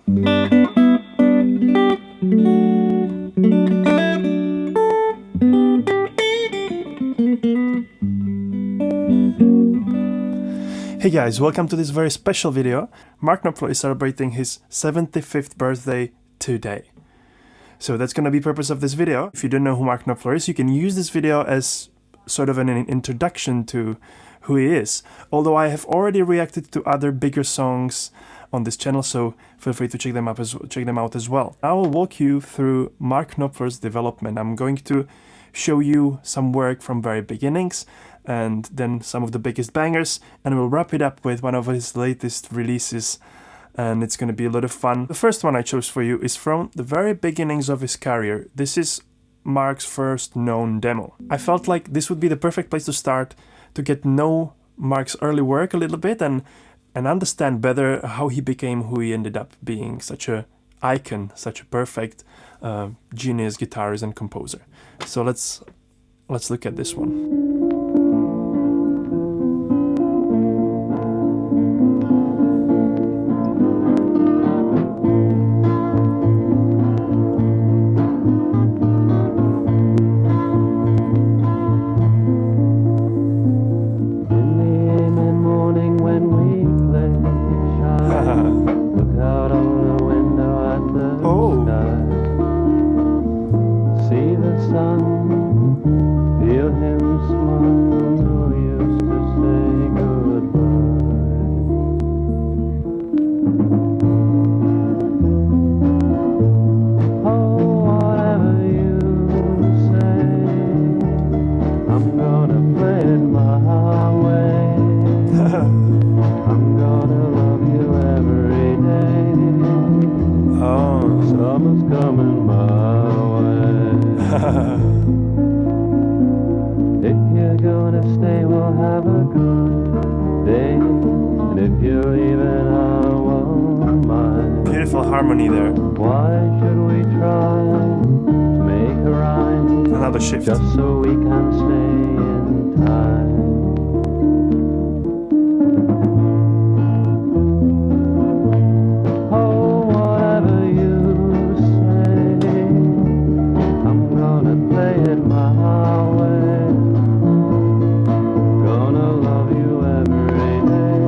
Hey guys, welcome to this very special video. Mark Knopfler is celebrating his 75th birthday today. So that's going to be the purpose of this video. If you don't know who Mark Knopfler is, you can use this video as sort of an introduction to who he is. Although I have already reacted to other bigger songs on this channel, so feel free to check them out as well. I will walk you through Mark Knopfler's development. I'm going to show you some work from very beginnings, and then some of the biggest bangers, and we'll wrap it up with one of his latest releases, and it's going to be a lot of fun. The first one I chose for you is from the very beginnings of his career. This is Mark's first known demo. I felt like this would be the perfect place to start to get to know Mark's early work a little bit and understand better how he became who he ended up being, such a icon, such a perfect genius guitarist and composer. So let's look at this one. Beautiful harmony there. Why should we try to make a rhyme? Another shift. Just so we can stay in time. Oh, whatever you say, I'm gonna play it my way. Gonna love you every day.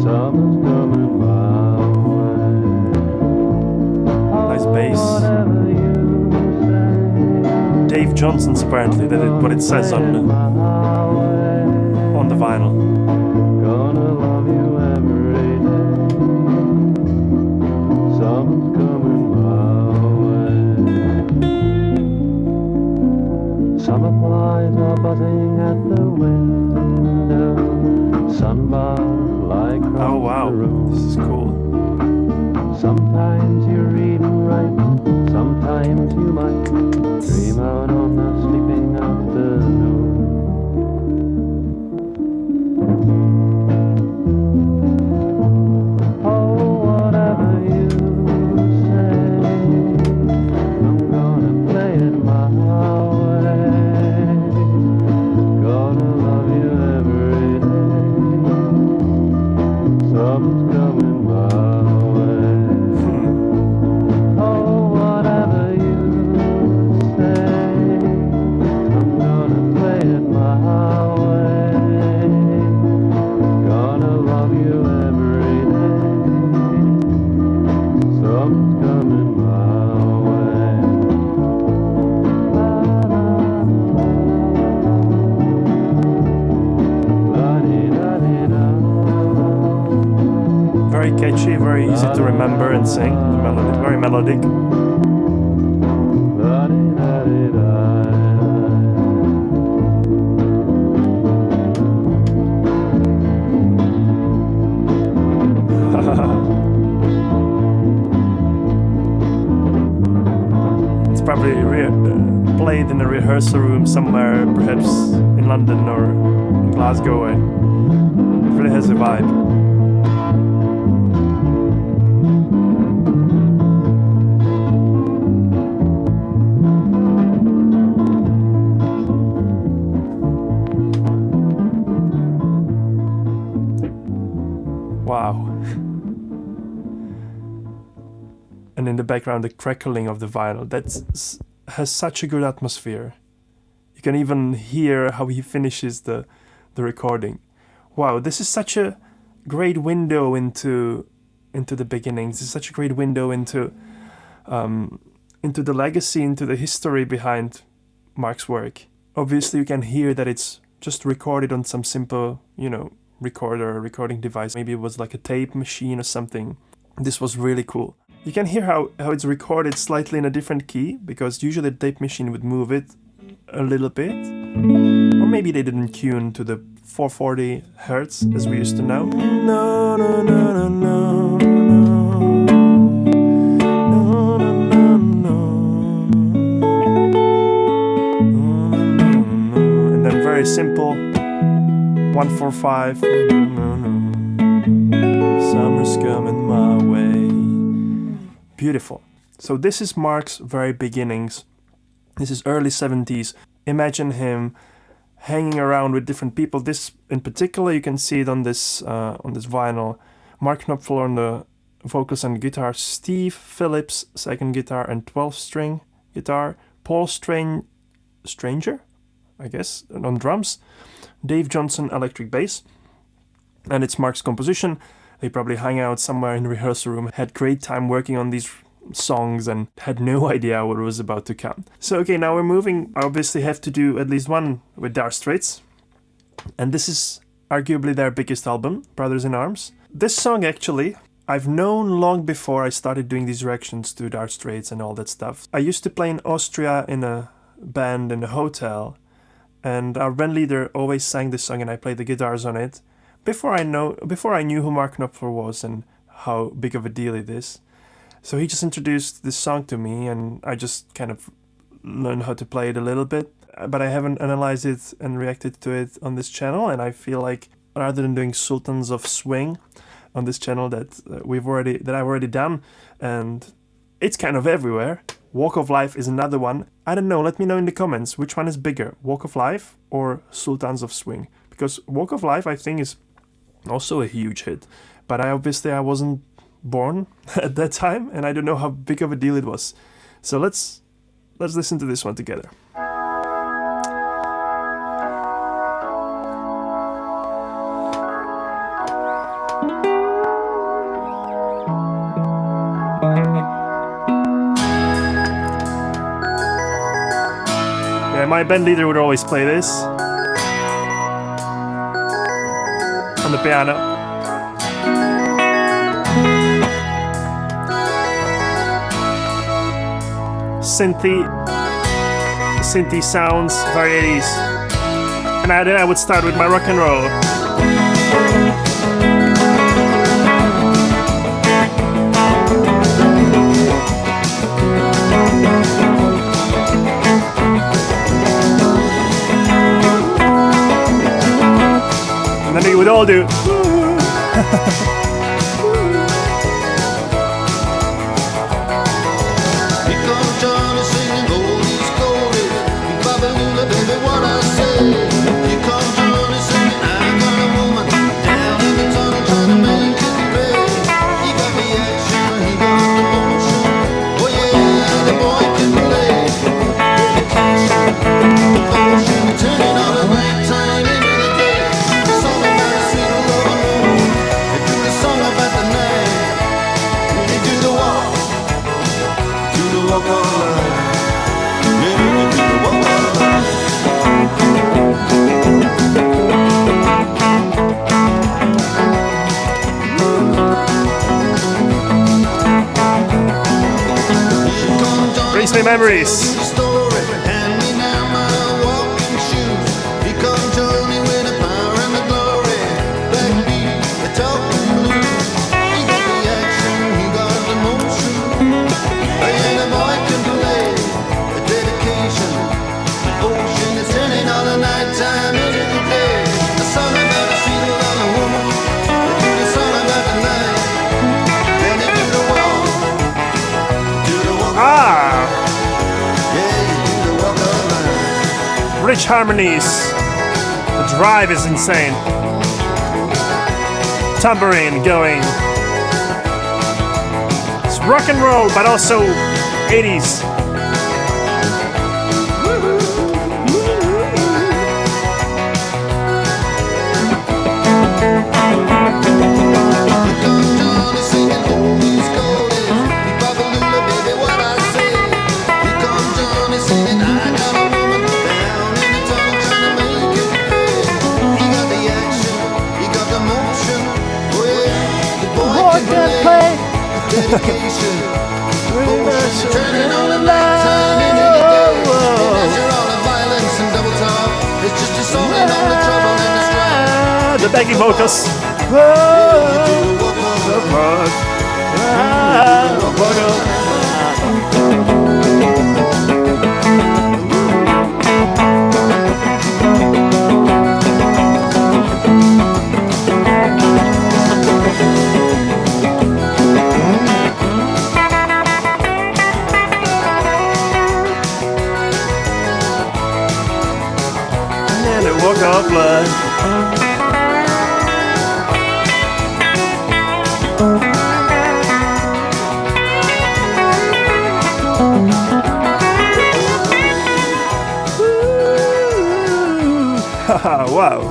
Summer's coming my way. Nice bass. Dave Johnson's apparently, what it says on the vinyl. Gonna love you every day. Summer's coming my way. Summer flies are buzzing at the window. Sunbar like oh wow, this is cool. Sometimes you read and write, sometimes you might dream out on the sleeping afternoon. Oh, whatever you say, I'm gonna play it my way. Gonna love you every day. Summer's coming my way. Oh, whatever you say, I'm gonna play it my way. Gonna love you every day. Summer's coming my way. La-di-da-di-da. Very catchy, very easy to remember and sing. The melody, very melodic. It's probably played in a rehearsal room somewhere, perhaps in London or in Glasgow, and it really has a vibe. Wow. and in the background the crackling of the vinyl. That has such a good atmosphere. You can even hear how he finishes the recording. Wow, this is such a great window into the beginnings. It's such a great window into the legacy, into the history behind Mark's work. Obviously, you can hear that it's just recorded on some simple, recording device. Maybe it was like a tape machine or something. This was really cool. You can hear how it's recorded slightly in a different key, because usually the tape machine would move it a little bit. Or maybe they didn't tune to the 440 hertz as we used to know. No, no, no, no, no, no. And then very simple 145. Summer's coming my way. Beautiful. So this is Mark's very beginnings. This is early 70s. Imagine him hanging around with different people. This in particular, you can see it on this vinyl. Mark Knopfler on the vocals and guitar, Steve Phillips second guitar and 12-string guitar, Paul Stranger, I guess, on drums, Dave Johnson electric bass, and it's Mark's composition. They probably hung out somewhere in the rehearsal room, had great time working on these songs and had no idea what was about to come. So okay, now we're moving. I obviously have to do at least one with Dire Straits, and this is arguably their biggest album, Brothers in Arms. This song actually I've known long before I started doing these reactions to Dire Straits and all that stuff. I used to play in Austria in a band in a hotel, and our band leader always sang this song and I played the guitars on it before I knew who Mark Knopfler was and how big of a deal it is. So he just introduced this song to me and I just kind of learned how to play it a little bit, but I haven't analyzed it and reacted to it on this channel, and I feel like rather than doing Sultans of Swing on this channel that I've already done, and it's kind of everywhere. Walk of Life is another one. I don't know, let me know in the comments which one is bigger, Walk of Life or Sultans of Swing, because Walk of Life I think is also a huge hit, but I wasn't born at that time and I don't know how big of a deal it was. So let's listen to this one together. Yeah, my band leader would always play this on the piano. Synthy sounds, very 80s. And then I would start with my rock and roll. And then we would all do. Brings me memories. Rich harmonies. The drive is insane. Tambourine going. It's rock and roll, but also 80s. Turning on a lifetime in any day. Measure all the violence and double talk. It's just assaulting all the trouble and the strife. The backing vocals. Walk of blood. Haha, wow.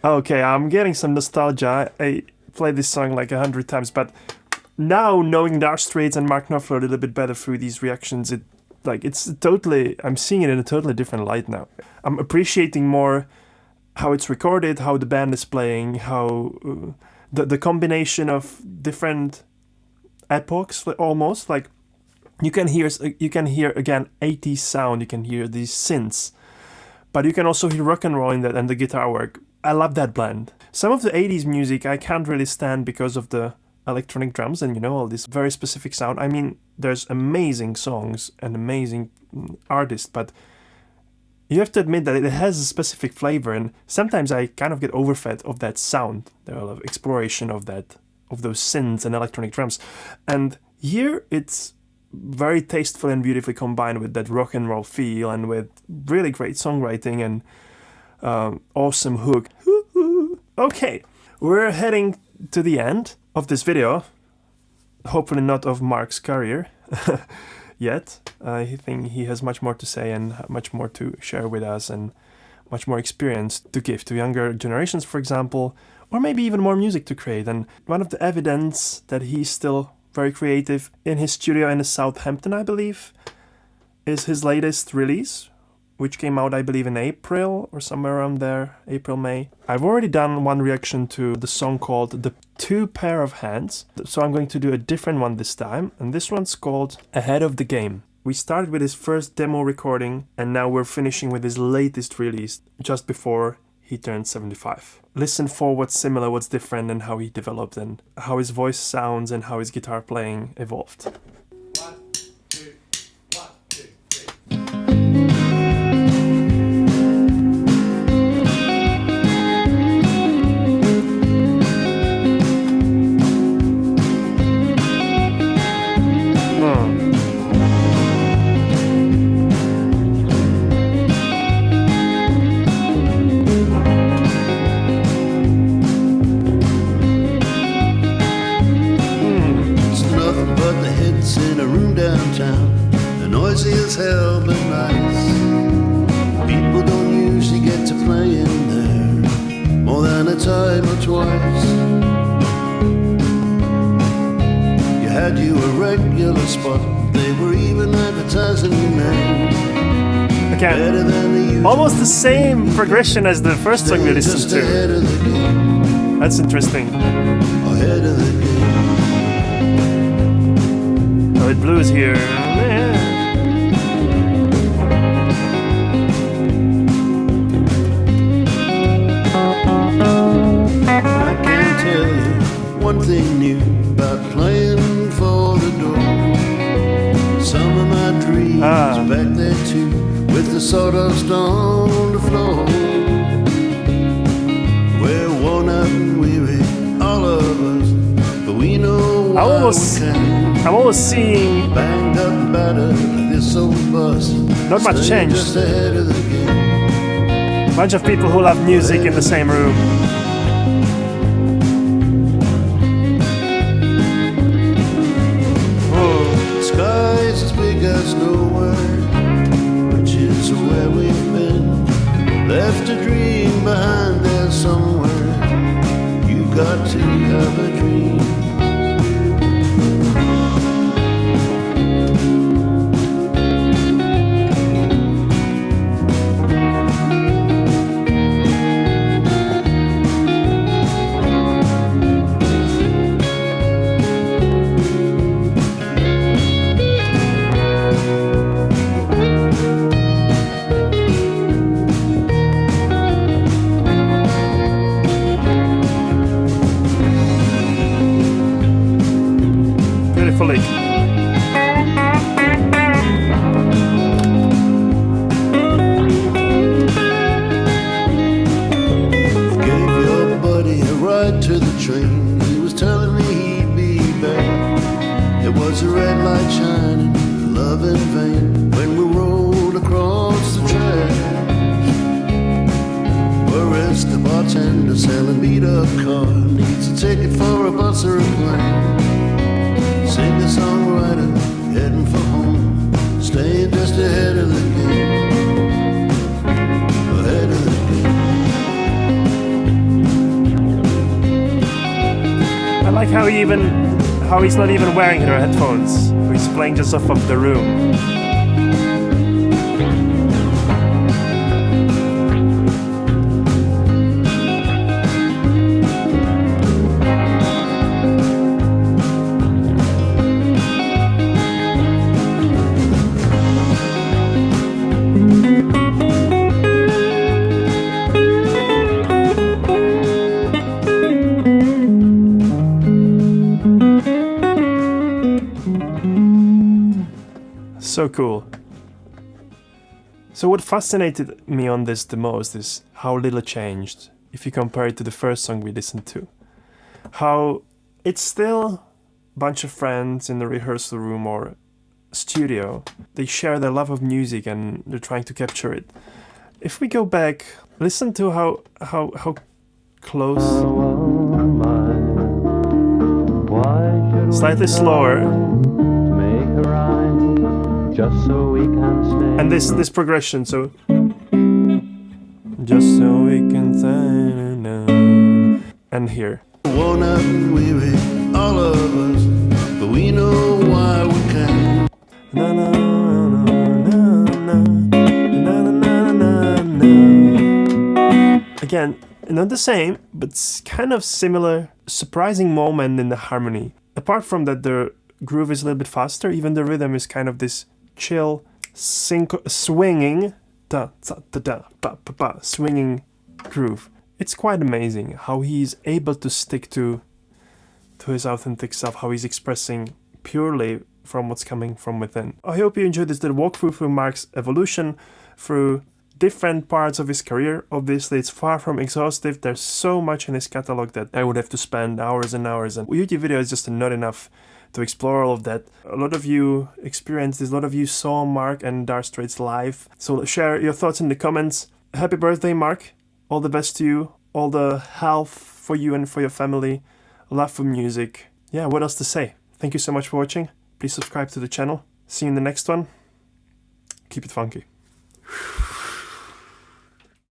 Okay, I'm getting some nostalgia. I played this song like 100 times, but now knowing Dire Straits and Mark Knopfler a little bit better through these reactions, I'm seeing it in a totally different light now. I'm appreciating more how it's recorded, how the band is playing, how the combination of different epochs, almost like you can hear again 80s sound, you can hear these synths, but you can also hear rock and roll in that and the guitar work. I love that blend. Some of the 80s music I can't really stand because of the electronic drums and all this very specific sound. I mean, there's amazing songs and amazing artists, but you have to admit that it has a specific flavor, and sometimes I kind of get overfed of that sound, the exploration of those synths and electronic drums. And here it's very tasteful and beautifully combined with that rock and roll feel and with really great songwriting and awesome hook. Okay, we're heading to the end of this video. Hopefully not of Mark's career yet. I think he has much more to say and much more to share with us and much more experience to give to younger generations, for example, or maybe even more music to create. And one of the evidence that he's still very creative in his studio in Southampton, I believe, is his latest release, which came out, I believe, in April or somewhere around there, April, May. I've already done one reaction to the song called The Two Pair of Hands, so I'm going to do a different one this time, and this one's called Ahead of the Game. We started with his first demo recording, and now we're finishing with his latest release, just before he turned 75. Listen for what's similar, what's different, and how he developed, and how his voice sounds, and how his guitar playing evolved. Hell but nice. People don't usually get to play in there more than a time or twice. You had you a regular spot. They were even advertising your name. Okay, almost the same progression as the first song we listened to. That's interesting. Ahead of the game. Oh, it blues here. Man. one thing new about playing for the door. Some of my dreams back there too, with the sawdust on the floor. We're worn out and weary, all of us, but we know why I'm almost seeing banged up and battered like this old bus. not much change. Just ahead of the game. Bunch of people who love music in the same room. Skies as big as nowhere, which is where we've been. Left a dream behind there somewhere. You got to have a dream. Beautifully. Gave your buddy a ride to the train. He was telling me he'd be back. There was a red light shining, love in vain, when we rolled across the track. Whereas the bartender selling beat-up car needs a ticket for a bus or a plane. Singer-songwriter heading for home, staying just ahead of the game. Ahead of the game. I like how he's not even wearing her headphones. He's playing just off of the room. So cool. So what fascinated me on this the most is how little changed if you compare it to the first song we listened to. How it's still a bunch of friends in the rehearsal room or studio. They share their love of music and they're trying to capture it. If we go back, listen to how close, slightly slower. Just so we can stay. And this progression, so just so we can stay. And here. Worn out and weary, all of us, but we know why we can't. Na, na, na, na, na, na, na, na, na. Again, not the same, but it's kind of similar, surprising moment in the harmony. Apart from that, the groove is a little bit faster, even the rhythm is kind of this chill, swinging, da, da, da, da, ba, ba, ba, swinging groove. It's quite amazing how he's able to stick to his authentic self, how he's expressing purely from what's coming from within. I hope you enjoyed this little walkthrough through Mark's evolution, through different parts of his career. Obviously, it's far from exhaustive. There's so much in his catalog that I would have to spend hours and hours, and YouTube video is just not enough to explore all of that. A lot of you experienced this, a lot of you saw Mark and Dire Straits live. So share your thoughts in the comments. Happy birthday, Mark. All the best to you. All the health for you and for your family. Love for music. Yeah, what else to say? Thank you so much for watching. Please subscribe to the channel. See you in the next one. Keep it funky.